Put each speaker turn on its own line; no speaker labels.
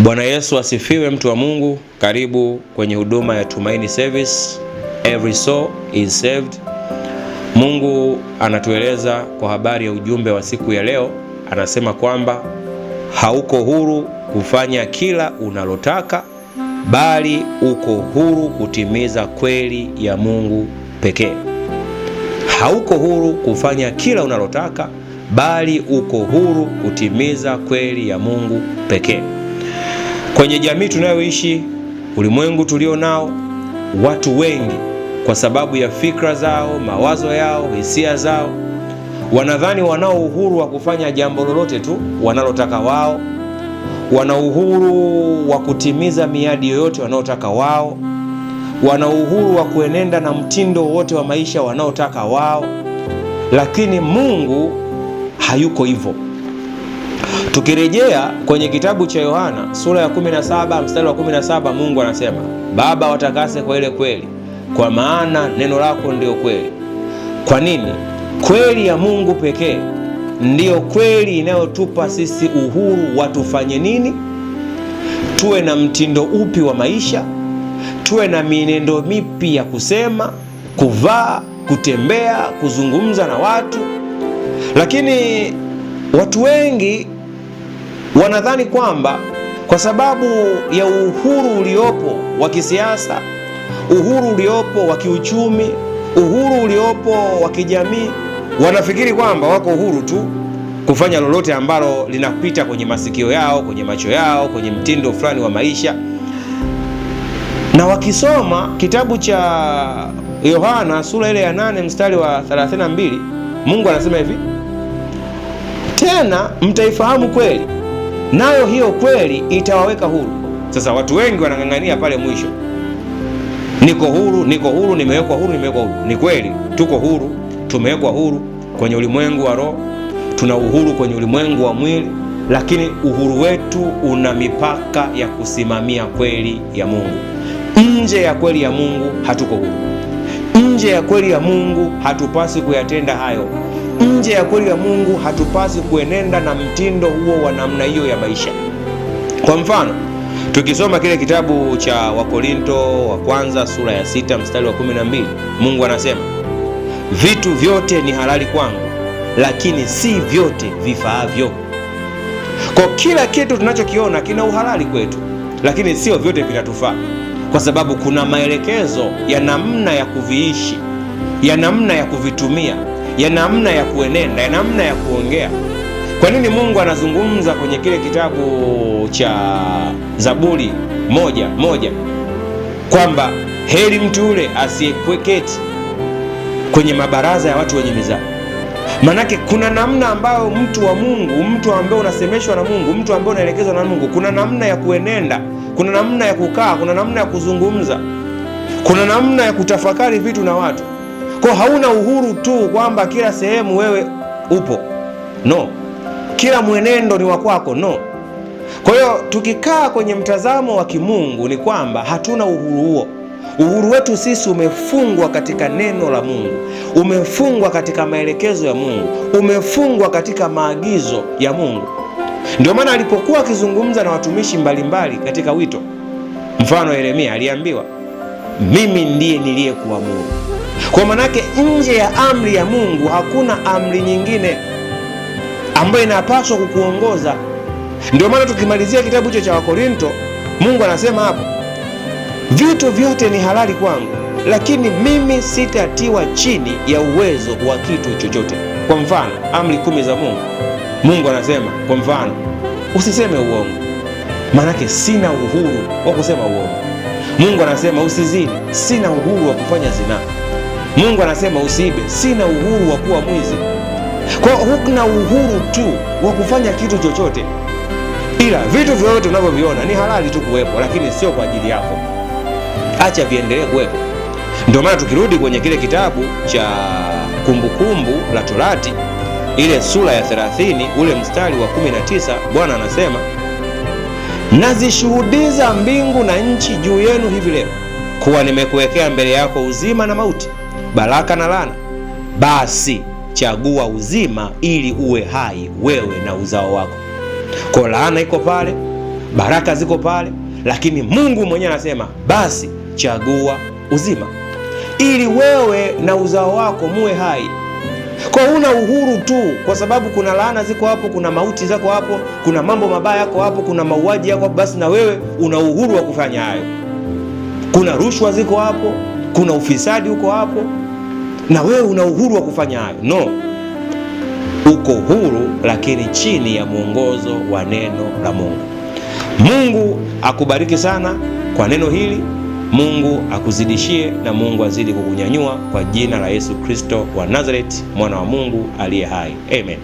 Bwana Yesu asifiwe, mtu wa Mungu. Karibu kwenye huduma ya Tumaini Service. Every soul is saved. Mungu anatueleza kwa habari ya ujumbe wa siku ya leo. Anasema kwamba hauko huru kufanya kila unalotaka, bali uko huru kutimiza kweli ya Mungu pekee. Hauko huru kufanya kila unalotaka, bali uko huru kutimiza kweli ya Mungu pekee. Kwenye jamii tunayoishi, ulimwengu tulio nao, watu wengi kwa sababu ya fikra zao, mawazo yao, hisia zao, wanadhani wanao uhuru wa kufanya jambo lolote tu wanalotaka wao. Wana uhuru wa kutimiza miadi yoyote wanaotaka wao. Wana uhuru wa kuenenda na mtindo wote wa maisha wanaotaka wao. Lakini Mungu hayuko hivyo. Tukirejea kwenye kitabu cha Yohana sura ya 17 mstari wa 17, Mungu anasema, Baba, watakase kwa ile kweli, kwa maana neno lako ndio kweli. Kwa nini? Kweli ya Mungu pekee ndiyo kweli inayotupa sisi uhuru wa tufanye nini, tuwe na mtindo upi wa maisha, tuwe na mienendo mipi ya kusema, kuvaa, kutembea, kuzungumza na watu. Lakini watu wengi wanadhani kwamba kwa sababu ya uhuru uliopo wa kisiasa, uhuru uliopo wa kiuchumi, uhuru uliopo wa kijamii, wanafikiri kwamba wako uhuru tu kufanya lolote ambalo linapita kwenye masikio yao, kwenye macho yao, kwenye mtindo fulani wa maisha. Na wakisoma kitabu cha Yohana sura ile ya 8 mstari wa 32, Mungu anasema hivi, tena mtaifahamu kweli, nayo hiyo kweli itawaweka huru. Sasa watu wengi wanang'ang'ania pale mwisho, niko huru, niko huru, nimewekwa huru, nimewekwa huru. Ni kweli tuko huru, tumewekwa huru kwenye ulimwengu wa roho, tuna uhuru kwenye ulimwengu wa mwili, lakini uhuru wetu una mipaka ya kusimamia kweli ya Mungu. Nje ya kweli ya Mungu hatuko huru. Nje ya kweli ya Mungu hatupasi kuyatenda hayo. Nje ya kweli ya Mungu hatupasi kuenenda na mtindo huo wa namna hiyo ya maisha. Kwa mfano, tukisoma kile kitabu cha Wakorinto wa kwanza sura ya 6 mstari wa 12, Mungu anasema, vitu vyote ni halali kwangu, lakini si vyote vifaavyo. Kwa kila kitu tunachokiona kina uhalali kwetu, lakini sio vyote vinatufaa, kwa sababu kuna maelekezo ya namna ya kuviishi, ya namna ya kuvitumia, ya namna ya kuenenda, ya namna ya kuongea. Kwa nini Mungu anazungumza kwenye kile kitabu cha Zaburi 1:1 kwamba heri mtu yule asiyeketi kwenye mabaraza ya watu wenye mizaa? Manake kuna namna ambayo mtu wa Mungu, mtu ambaye unasemeshwa na Mungu, mtu ambaye unaelekezwa na Mungu, kuna namna ya kuenenda, kuna namna ya kukaa, kuna namna ya kuzungumza, kuna namna ya kutafakari vitu na watu. Kwa hauna uhuru tu kwamba kila sehemu wewe upo. No. Kila mwenendo ni wa kwako. No. Kwa hiyo tukikaa kwenye mtazamo wa kimungu ni kwamba hatuna uhuru huo. Uhuru wetu sisi umefungwa katika neno la Mungu, umefungwa katika maelekezo ya Mungu, umefungwa katika maagizo ya Mungu. Ndio maana alipokuwa akizungumza na watumishi mbalimbali katika wito, mfano Yeremia aliambiwa, mimi ndiye niliyekuamuru. Kwa manake nje ya amri ya Mungu hakuna amri nyingine ambayo inapaswa kukuongoza. Ndio maana tukimalizia kitabu hicho cha Wakorinto, Mungu anasema hapo, vitu vyote ni halali kwangu, lakini mimi sitatiwa chini ya uwezo wa kitu chochote. Kwa mfano, amri 10 za Mungu, Mungu anasema kwa mfano, usiseme uongo. Manake sina uhuru wa kusema uongo. Mungu anasema usizini, sina uhuru wa kufanya zinaa. Mungu anasema usiibe, sina uhuru wa kuwa mwizi. Kwa huna uhuru tu wa kufanya kitu chochote, ila vitu vyote unavyoviona ni halali tu kuwepo, lakini sio kwa ajili yako. Acha viendelee kuwepo. Ndio maana tukirudi kwenye kile kitabu cha Kumbukumbu la Torati ile sura ya 30 ule mstari wa 19, Bwana anasema, nazishuhudiza mbingu na nchi juu yenu hivi leo, kuwa nimekuwekea mbele yako uzima na mauti, baraka na laana. Basi chagua uzima ili uwe hai, wewe na uzao wako. Kwa laana iko pale, baraka ziko pale, lakini Mungu mwenyewe anasema basi chagua uzima, ili wewe na uzao wako muwe hai. Kwa una uhuru tu, kwa sababu kuna laana ziko hapo, kuna mauti zako hapo, kuna mambo mabaya yako hapo, kuna mauaji yako hapo, basi na wewe una uhuru wa kufanya hayo. Kuna rushwa ziko hapo, kuna ufisadi uko hapo, na wewe una uhuru wa kufanya hayo. No, uko huru, lakini chini ya mwongozo wa neno la Mungu. Mungu akubariki sana kwa neno hili. Mungu akuzidishie na Mungu azidi kukunyanyua kwa jina la Yesu Kristo wa Nazareti, mwana wa Mungu aliye hai. Amen.